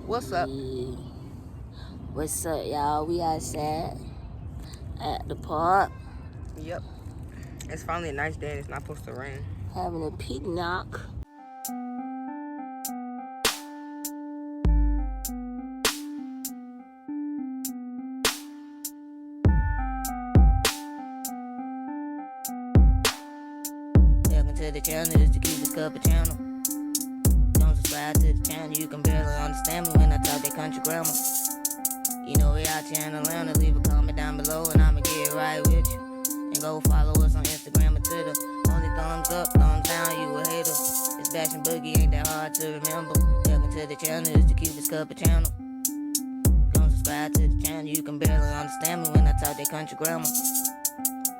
What's up? Yeah. What's up, y'all? We outside at the park. Yep. It's finally a nice day and it's not supposed to rain. Having a picnic. Welcome to the channel, it's the cutest couple channel. Don't subscribe to the channel, you can barely understand me when I talk that country grammar. You know we out here in Atlanta, leave a comment down below and I'ma get right with you. And go follow us on Instagram and Twitter. Only thumbs up, thumbs down, you a hater. It's Bash and Boogie, ain't that hard to remember. Welcome to the channel, it's the cutest couple channel. Don't subscribe to the channel, you can barely understand me when I talk that country grammar.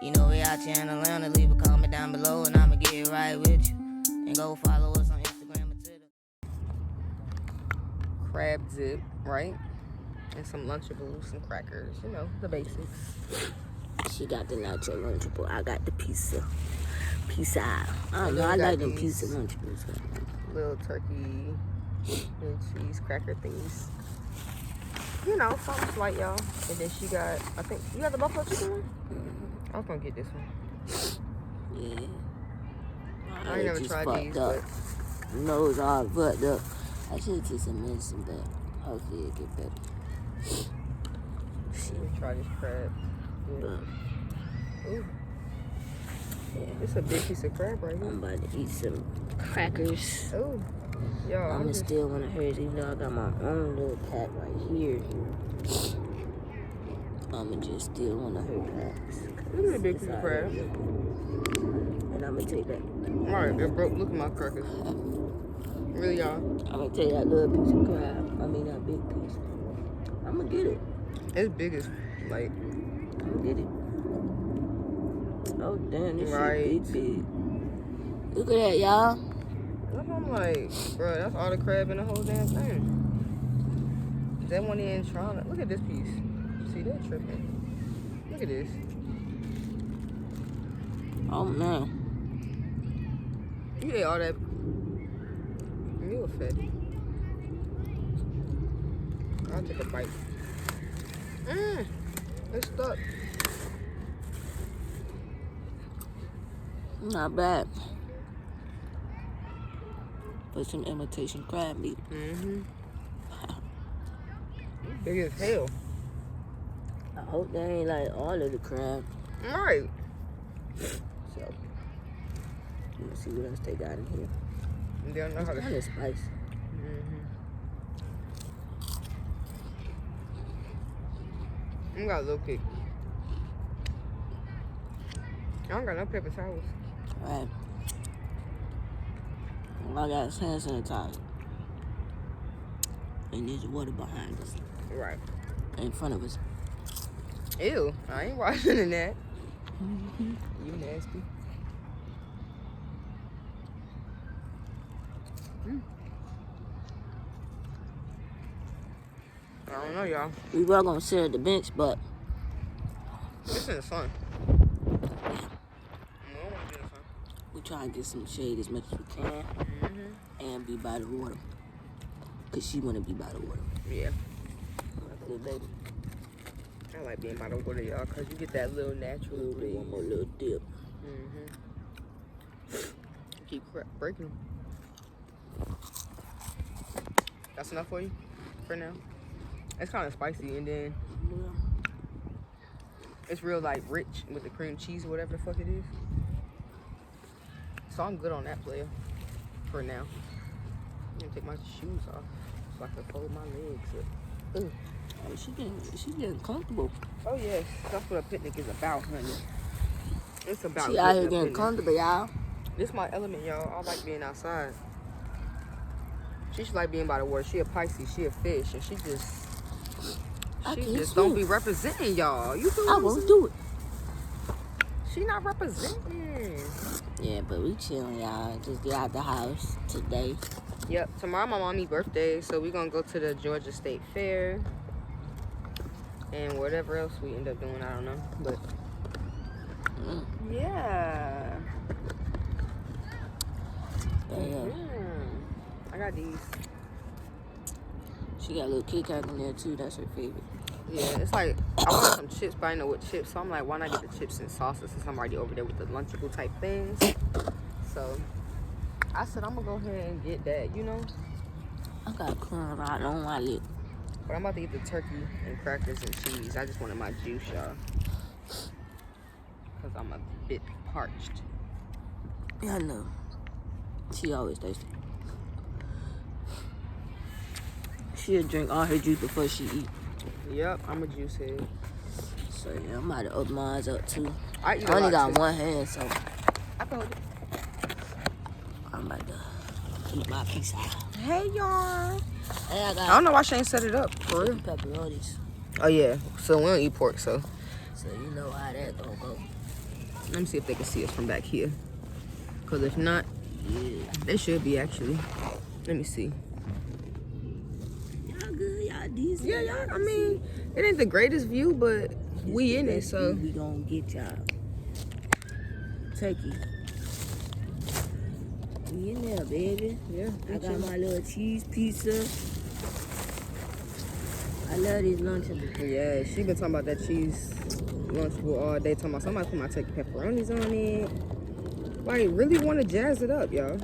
You know we out here in Atlanta, leave a comment down below and I'ma get right with you. And go follow us on Instagram and Twitter. Crab dip, right? And some Lunchables, some crackers, you know, the basics. She got the nacho Lunchable, I got the pizza. Pizza. I don't know, then I we got like them these pizza Lunchables. Little turkey and cheese cracker things. You know, something slight, y'all. And then she got, I think, you got the buffalo chicken one? I was gonna get this one. Yeah. I ain't never tried these, up. but Nose all fucked up. I should take some medicine, but hopefully it'll get better. let me try this crab. Yeah. Ooh. Yeah. It's a big piece of crab right here. I'm about to eat some crackers. Oh, y'all. I'm gonna steal one of hers, even though I got my own little pack right here. I'm gonna just steal one of her packs. Look at the big piece of crab. And I'm gonna take that. Alright, it broke. Look at my crackers. Really, y'all? I'm gonna take that little piece of crab. I mean, that big piece. I'm gonna get it. It's big as, like. I'm gonna get it. Oh, damn, this shit big. Look at that, y'all. I'm like, bro, that's all the crab in the whole damn thing. That one in trying to. Look at this piece. See, they're tripping. Look at this. Oh, man. You ate all that. You a fat. I'll take a bite. It's stuck. Not bad. For some imitation crab meat. Big as hell. I hope they ain't like all of the crab. Right. So, let's see what else they got in here. They don't know It's how to. kind of spicy. I got a little kick. I don't got no paper towels. Right. All I got is hand sanitizer. And there's water behind us. Right. In front of us. Ew. I ain't washing in that. You nasty. I don't know, y'all. We were gonna sit at the bench, but It's in the sun. we try and get some shade as much as we can and be by the water. Cause she wanna be by the water. Yeah. My little baby. I like being by the water, y'all, because you get that little natural breeze. One more little dip. Keep breaking them. That's enough for you for now? It's kind of spicy, and then it's real, like, rich with the cream cheese or whatever the fuck it is. So I'm good on that, player, for now. I'm gonna take my shoes off so I can fold my legs up. Ooh. Oh, she getting comfortable. Oh, yes. That's what a picnic is about, honey. It's about She out here getting a getting picnic. comfortable, y'all. This is my element, y'all. I like being outside. She should like being by the water. She a Pisces. She a fish. And she just don't be representing y'all. You feel I won't do it. She not representing. Yeah, but we chilling, y'all. Just get out the house today. Yep. Tomorrow my mommy's birthday, so we gonna go to the Georgia State Fair. And whatever else we end up doing, I don't know. But yeah. I got these. She got a little Kit Kat in there too. That's her favorite. Yeah, it's like I wanted some chips, but I know what chips. So I'm like, why not get the chips and salsa since I'm already over there with the Lunchable type things. So I said I'm gonna go ahead and get that, you know. I got crumbs right on my lip. But I'm about to get the turkey and crackers and cheese. I just wanted my juice, y'all, because I'm a bit parched. Yeah, I know. She always thirsty. She'll drink all her juice before she eat. Yep, I'm a juice head. So yeah, I'm about to open mine up too. I only got one hand, so I can hold it. I'm about to eat my piece out. Hey, y'all. Hey, I don't know why she ain't set it up. For real. Pepperonis. Oh, yeah. So we don't eat pork, so. So you know how that gonna go. Let me see if they can see us from back here. Because if not, yeah, they should be actually. Let me see. Y'all good, y'all decent. Yeah, y'all. I mean, it ain't the greatest view, but we in it, so. We gonna get y'all. Turkey. We in there, baby. Yeah. I got my little cheese pizza. I love these Lunchables. Yeah, she been talking about that cheese Lunchable all day. Talking about somebody put my turkey pepperonis on it. Like, really want to jazz it up, y'all.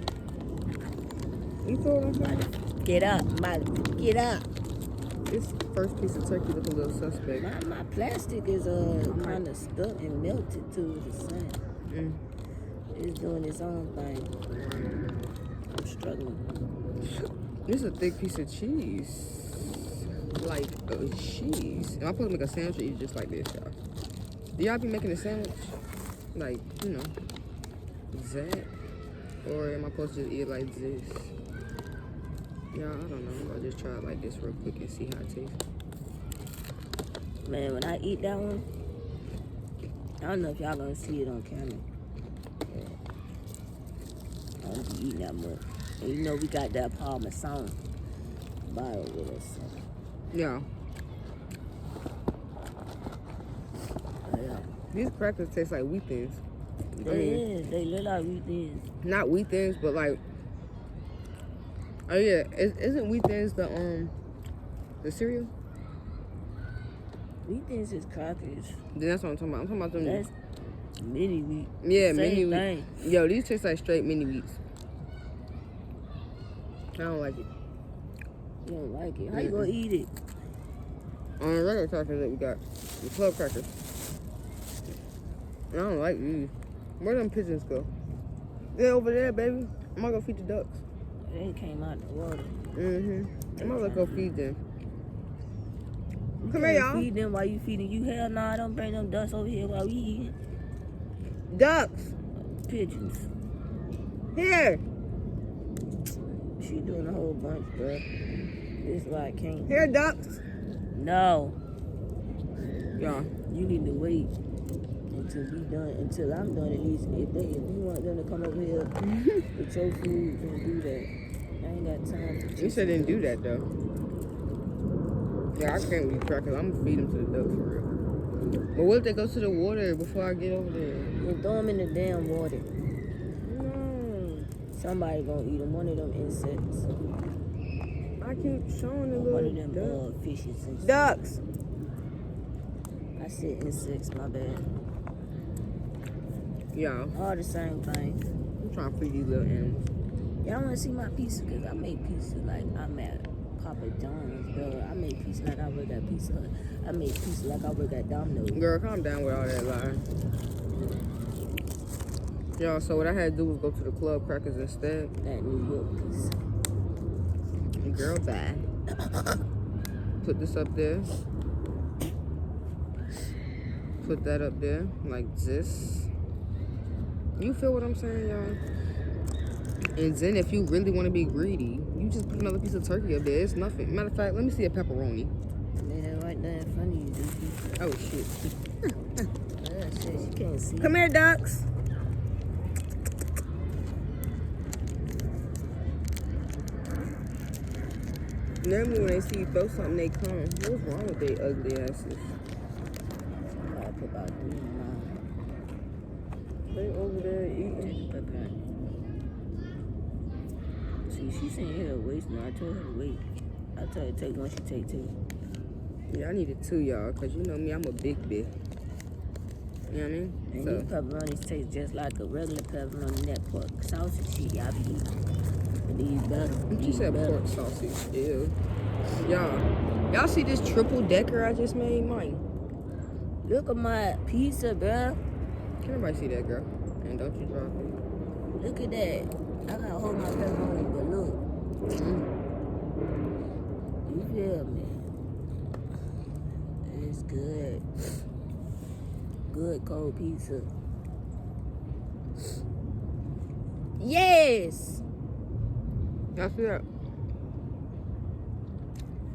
You feel what I'm saying? Get up, get up. This first piece of turkey look a little suspect. My plastic is kind of stuck and melted to the sun. It's doing its own thing. I'm struggling. This is a thick piece of cheese. Like cheese. Am I supposed to make a sandwich or eat just like this, y'all? Do y'all be making a sandwich? Like, you know, that? Or am I supposed to just eat it like this? Yeah, I don't know. I'll just try it like this real quick and see how it tastes. Man, when I eat that one, I don't know if y'all gonna see it on camera. I don't be eating that much. And you know we got that Parmesan bottle with us. So. Yeah. Yeah. These crackers taste like wheat thins. They look like wheat thins. Not wheat thins, but like. Oh yeah, isn't wheat thins the cereal? Wheat thins is crackers. Then that's what I'm talking about. I'm talking about them. That's mini wheat. Yeah, Same mini thing. wheat. Yo, these taste like straight mini wheats. I don't like it. You don't like it? How you gonna eat it? On the regular crackers that we got, the club crackers. I don't like these. Where them pigeons go? They're over there, baby. I'm gonna go feed the ducks. They came out the water. I'm gonna go feed them. You Come here, y'all. Feed them while you feeding. You hell nah, don't bring them ducks over here while we eating. Ducks. Pigeons. Here. She doing a whole bunch, bro. This is why I can't. Here, ducks. No. Y'all. You need to wait until I'm done at least. If you want them to come over here with your food, you can do that. I ain't got time. You said didn't do that though. Yeah, I can't eat crackers. I'm gonna feed them to the ducks for real. But what if they go to the water before I get over there? Then throw them in the damn water. No. Somebody gonna eat them. One of them insects. I keep showing the One little of them fishes and ducks. I said insects, my bad. Yeah. All the same thing. I'm trying to feed these little animals. Y'all wanna see my pizza? Cause I made pizza like I'm at Papa John's, bro. I made pizza like I work at Pizza Hut. I made pizza like I work at Domino's. Girl, calm down with all that lying. Y'all, so what I had to do was go to the club crackers instead. That New York pizza. Girl, bye. Put this up there. Put that up there, like this. You feel what I'm saying, y'all? And then if you really want to be greedy, you just put another piece of turkey up there. It's nothing. Matter of fact, let me see a pepperoni. Man, right there in front of you, dude. Oh, shit. Shit, she can't see. Come here, ducks. Normally when they see you throw something, they come. What's wrong with they ugly asses? I put about 3 in mine. They over there eating. See, she's saying her waist now. I told her to wait. I tell you, take one, she take two. Yeah, I needed 2, y'all, because you know me, I'm a big bitch. You know what I mean? And So, these pepperonis taste just like a regular pepperoni, that pork sausage shit y'all be eating. But these better. she said pork sausage. Ew. Y'all see this triple decker I just made? Mine. Look at my pizza, bruh. Can nobody see that, girl? And don't you drop it. Look at that. I gotta hold my pepperoni, but look. You feel me? It's good. Good cold pizza. Yes! Y'all see that?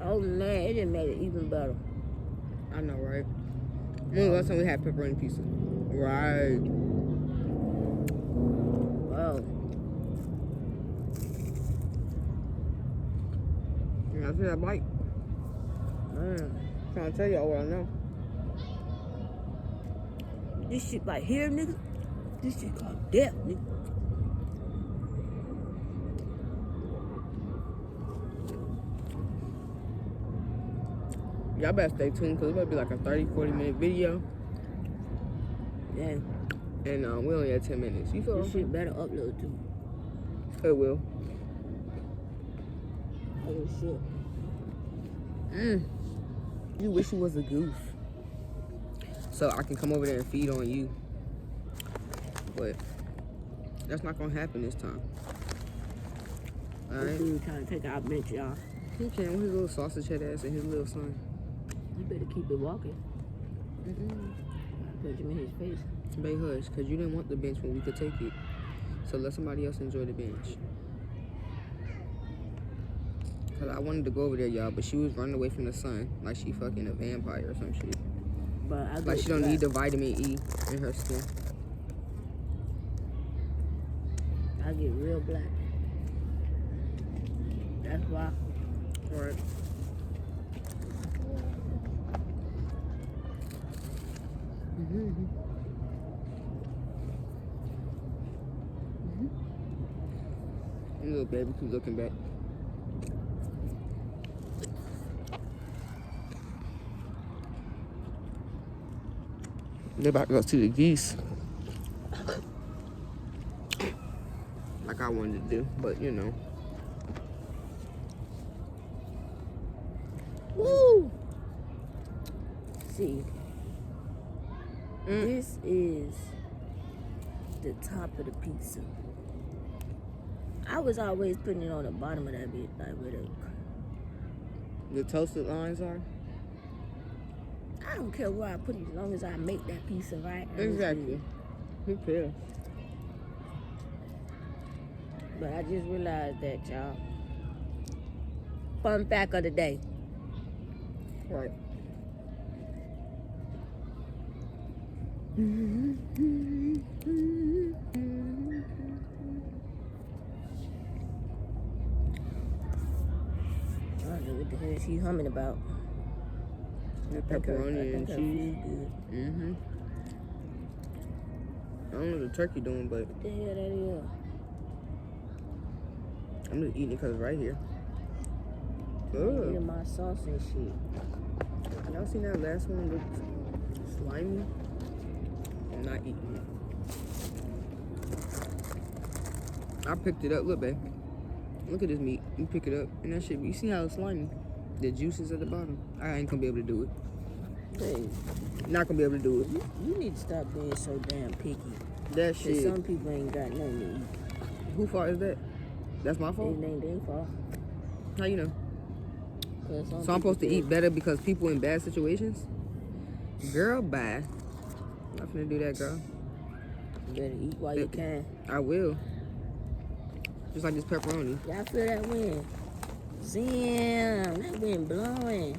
Oh man, it just made it even better. I know, right? When was the last time we had pepperoni pizza? Right. Wow. Y'all see that bite? Man. Trying to tell y'all what I know. This shit right here, nigga. This shit called death, nigga. Y'all better stay tuned because it's going to be like a 30-40 minute video. Yeah. And we only had 10 minutes. You feel This what shit better upload too. It will. Oh shit. You wish you was a goose. So I can come over there and feed on you. But that's not going to happen this time. This Alright? dude trying to take our bench, y'all. He can with his little sausage head ass and his little son. You better keep it walking. Punch him in his face. Bay hush, because you didn't want the bench when we could take it. So let somebody else enjoy the bench. Because I wanted to go over there, y'all, but she was running away from the sun like she fucking a vampire or some shit. But I Like she don't need the vitamin E in her skin. I get real black. That's why. Right. Little baby keep looking back. They're about to go see the geese. Like I wanted to do, but you know. Woo! See, this is the top of the pizza. I was always putting it on the bottom of that bit, like where The toasted lines are? I don't care where I put it as long as I make that pizza right. and it's Exactly. good. Who cares? But I just realized that, y'all. Fun fact of the day. Right. I don't know what the hell she humming about. The pepperoni and cheese. Good. I don't know what the turkey doing, but What the hell that is? I'm just eating it because it's right here. I'm Ugh. eating my sauce and shit. Y'all seen that last one look slimy? I'm not eating it. I picked it up. Look, babe. Look at this meat. You pick it up, and that shit. You see how it's slimy? The juices at the bottom. I ain't gonna be able to do it. Hey, Not gonna be able to do it. you need to stop being so damn picky. That 'Cause shit. some people ain't got nothing to eat. Who fault is that? That's my fault. It ain't their fault. How you know? 'Cause some So I'm supposed to people eat better because people in bad situations? Girl, bye. I'm not finna do that, girl. better eat while you can. I will. Just like this pepperoni. Y'all feel that wind? Zam, that wind blowing.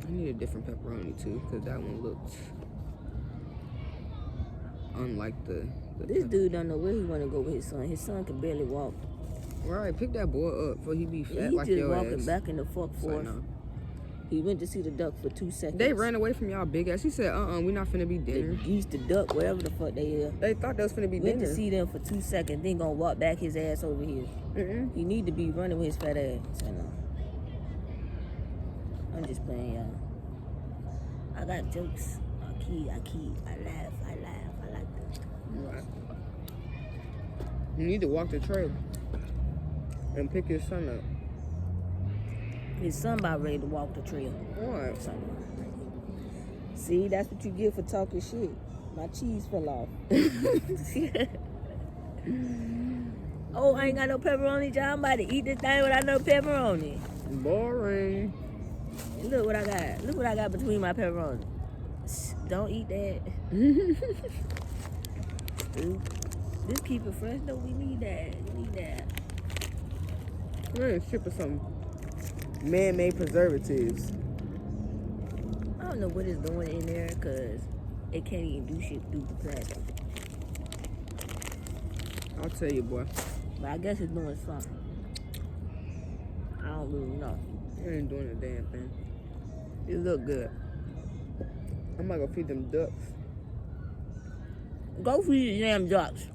I need a different pepperoni too, because that one looked unlike the This dude don't know where he want to go with his son. His son can barely walk. Right, pick that boy up before he be fat He like just your walking ass. back and the fuck It's like, forth. no. He went to see the duck for 2 seconds. They ran away from y'all big ass. He said, we not finna be dinner. The geese, the duck, whatever the fuck they is. They thought that was finna be Went dinner. to see them for 2 seconds, then gonna walk back his ass over here. He need to be running with his fat ass. So no. I'm just playing, y'all. I got jokes. I laugh. I like them. Right. You need to walk the trail and pick your son up. His son about ready to walk the trail. What? See, that's what you get for talking shit. My cheese fell off. Oh, I ain't got no pepperoni, John. I'm about to eat this thing without no pepperoni. Boring. And look what I got. Look what I got between my pepperoni. Don't eat that. Just keep it fresh. No, we need that. We're gonna ship us some man-made preservatives. I don't know what it's doing in there because it can't even do shit through the plastic. I'll tell you, boy. But I guess it's doing something. I don't really know. It ain't doing a damn thing. It look good. I'm gonna go feed them ducks. Go feed the damn ducks.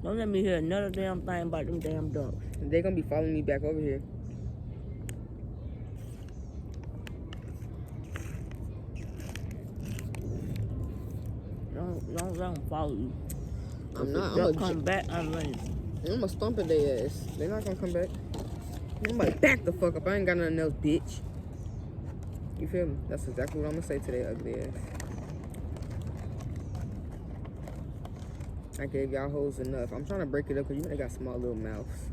Don't let me hear another damn thing about them damn ducks. They gonna be following me back over here. Don't let them follow you. I'm not. If the duck come back, I'm running. I'm gonna stomp at their ass. They're not gonna come back. I'm like, back the fuck up. I ain't got nothing else, bitch. You feel me? That's exactly what I'm gonna say to their ugly ass. I gave y'all hoes enough. I'm trying to break it up because you know they got small little mouths.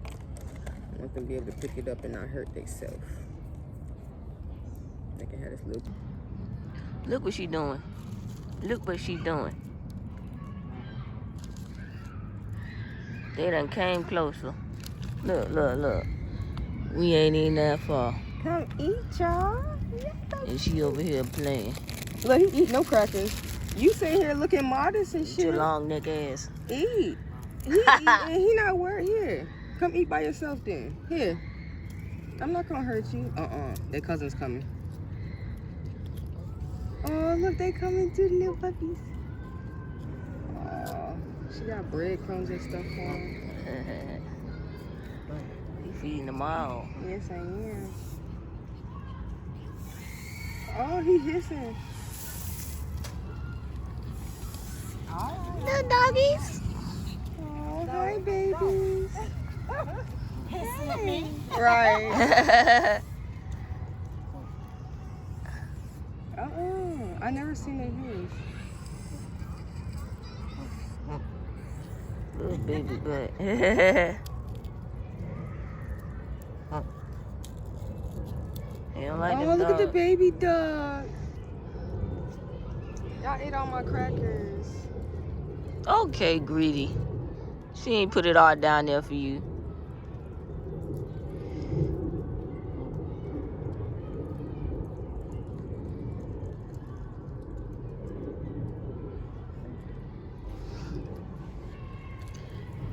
I want them to be able to pick it up and not hurt themselves. They can have this little. Look what she doing. Look what she doing. They done came closer. Look. We ain't even that far. Come eat, y'all. And she over here playing. Look, he eat no crackers. You sitting here looking modest and shit. Your long neck ass. Eat. He eat and he not worried. Here. Come eat by yourself then. Here. I'm not gonna hurt you. Their cousin's coming. Oh, look, they coming too, the little puppies. Oh, she got breadcrumbs and stuff on. You feeding them all. Yes, I am. Oh, he hissing. Little doggies. Oh, hi, babies. Hissing at me. Right. I never seen it hiss. Little baby butt. You don't like Oh, them look at the dogs? baby duck. Y'all ate all my crackers. Okay, greedy. She ain't put it all down there for you.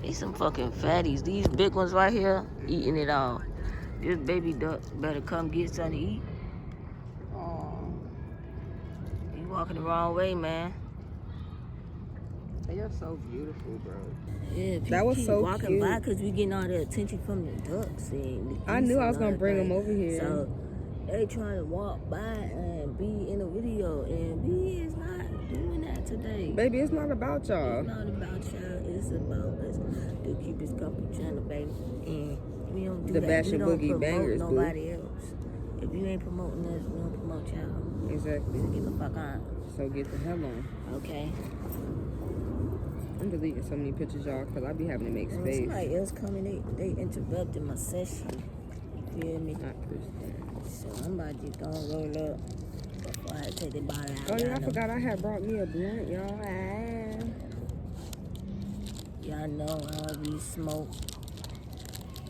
These some fucking fatties. These big ones right here, eating it all. This baby duck better come get something to eat. Oh, You walking the wrong way, man. they are so beautiful, bro. Yeah, That was keep so walking cute. by because we getting all the attention from the ducks. And the I geese knew I and was all gonna that bring them thing. over here. So they trying to walk by and be in a video, and we is not doing that today. Baby, it's not about y'all. It's not about y'all. It's about us. The Cupid's Couple channel, baby. And we don't do The that. Bash We and don't Boogie promote Bangers, boo. nobody else. If you ain't promoting us, we don't promote y'all. Exactly. Get the fuck on. So get the hell on. Okay. I'm deleting so many pictures, y'all, because I be having to make When space. somebody else coming, they interrupted my session. You feel me? Not Kristen. So I'm about to go roll up before I take the bottle out. Oh, yeah, I Y'all know- forgot I had brought me a blunt, y'all. Y'all know I don't really smoke.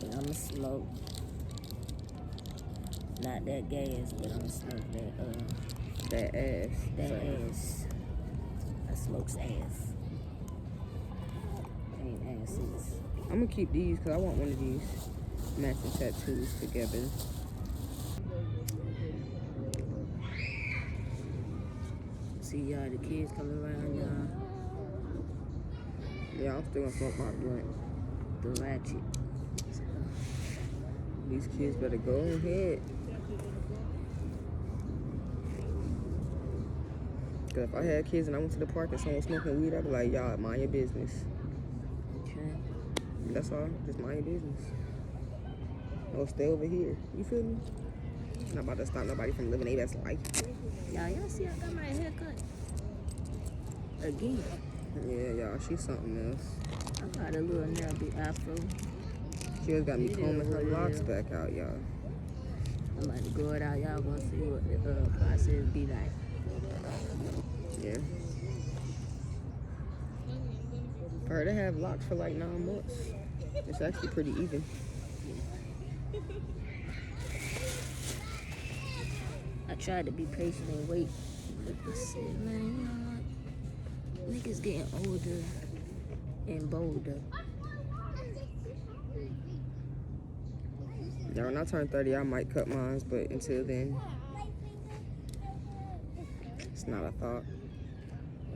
But I'ma smoke. Not that gas, but I'ma smoke That ass. that So, ass. I smokes ass. Ain't asses. I'm going to keep these because I want one of these. matching tattoos together. See y'all, the kids coming around, y'all. Yeah, I'm still gonna smoke my blunt. The ratchet. These kids better go ahead. Cause if I had kids and I went to the park and someone was smoking weed, I'd be like, y'all, mind your business. Okay. That's all. Just mind your business. Or stay over here. You feel me? I'm not about to stop nobody from living their best life. Y'all see I got my hair cut? Again. Yeah, y'all, she's something else. I got a little nail big afro. She just got me combing her locks back out, y'all. I'm about to grow it out. Y'all gonna see what the process be like. Yeah. For her to have locks for like 9 months, it's actually pretty even. I tried to be patient and wait. But I said, man, you know what? Niggas getting older and bolder. Yeah, when I turn 30, I might cut mine, but until then, it's not a thought.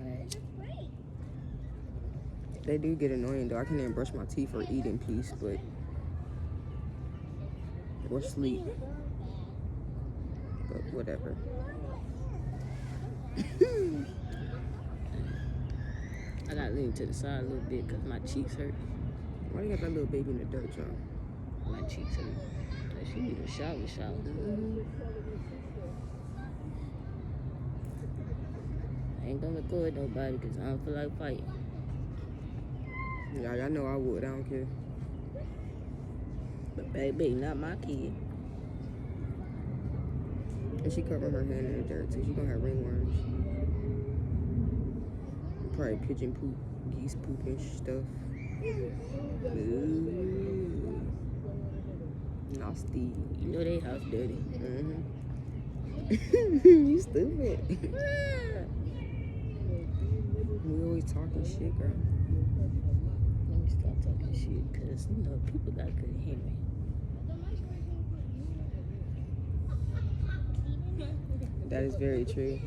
Right. They do get annoying though. I can't even brush my teeth or eat in peace, but or sleep. But whatever. I got lean to the side a little bit because my cheeks hurt. Why you got that little baby in the dirt, y'all? My cheeks hurt. Like, she need a shower. I ain't gonna record nobody because I don't feel like fighting. Yeah, y'all know I would. I don't care. But baby, not my kid. And she covered her hand in the dirt too. She gonna have ringworms. Probably pigeon poop, geese poop and stuff. Ooh. Nasty. You know they house dirty. You stupid. We always talking shit, girl. Let me stop talking shit because, you know, people got good hearing. That is very true.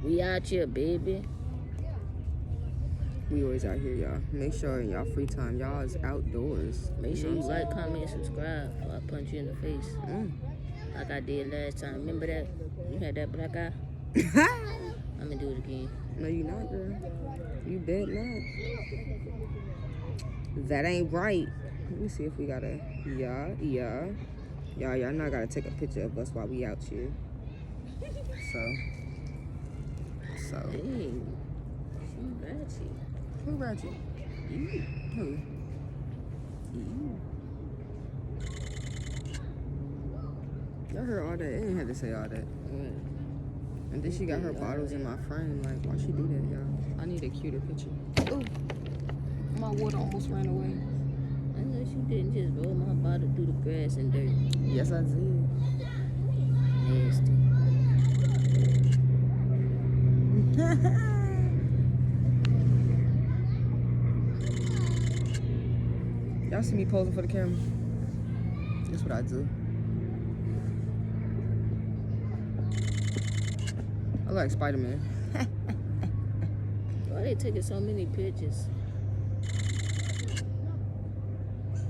We out here, baby. We always out here, y'all. Make sure in y'all free time, y'all is outdoors. Make sure you like, comment, and subscribe before I punch you in the face. Like I did last time. Remember that? You had that black eye? I'm gonna do it again. No, you not, girl. You bet not. That ain't right. Let me see if we got a y'all not gotta take a picture of us while we out here. So. Dang. She ratchet. Who ratchet? You. Who? You. I heard all that. It ain't had to say all that. Right. And then she got her bottles in my frame. Like, why she do that, y'all? I need a cuter picture. Ooh. My water almost ran away. I know she didn't just roll my bottle through the grass and dirt. Yes, I did. Nasty. Y'all see me posing for the camera? That's what I do. I like Spider-Man. Why they taking so many pictures?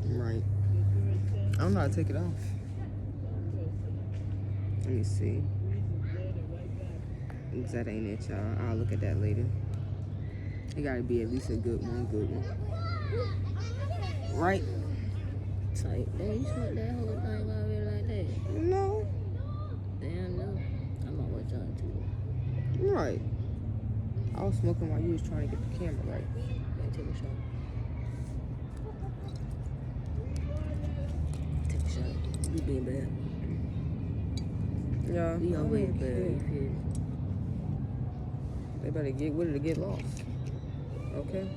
Right. I don't know how to take it off. Let me see. Oops, that ain't it, y'all. I'll look at that later. It gotta be at least a good one. Right? Tight. Man, you smoked that whole thing already like that? No. Damn, no. I'm not watching too. Right. I was smoking while you was trying to get the camera right. Man, take a shot. Take a shot. You being bad. Yeah. We always bad. You feel? They better get with it to get lost. Okay?